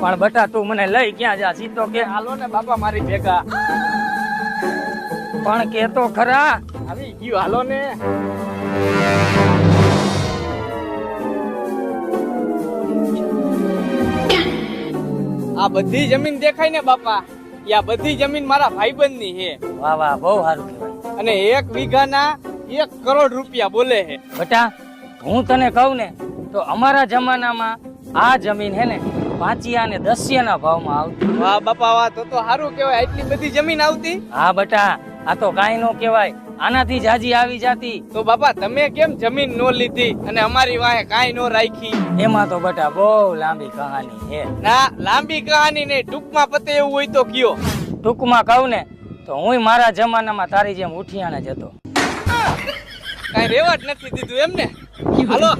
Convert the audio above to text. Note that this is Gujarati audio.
પણ બટા તું મને લઈ ક્યાં જા? સીધો કે હાલો ને બાપા મારી ભેગા. પણ કે તો ખરા. આવી ગયું, હાલો ને. આ બધી જમીન દેખાય ને બાપા, આ બધી જમીન મારા ભાઈબંધ ની છે. વાહ વાહ, બહુ સારું કહેવાય. અને 1 વીઘાના 1 કરોડ રૂપિયા બોલે છે. બટા હું તને કહું ને તો અમારા જમાનામાં આ જમીન હે ને 5 અને 10 ના ભાવમાં આવતી. વાહ બાપા વાહ, તો સારું કહેવાય. આટલી બધી જમીન આવતી? હા બટા, આ તો કાંઈ નો કહેવાય, આનાથી જ હાજી આવી જાતી. તો બાપા તમે કેમ જમીન નો લીધી અને અમારી વાહે કાંઈ નો રાખી? એમાં તો બટા બહુ લાંબી કહાની છે. ના, લાંબી કહાની નહીં, ટૂંકમાં પતે એવું હોય તો કયો. ટૂંકમાં કહું ને તો હું મારા જમાનામાં તારી જેમ ઉઠિયાને જ હતો. કાંઈ રેવા જ નથી દીધું એમને. હાલો.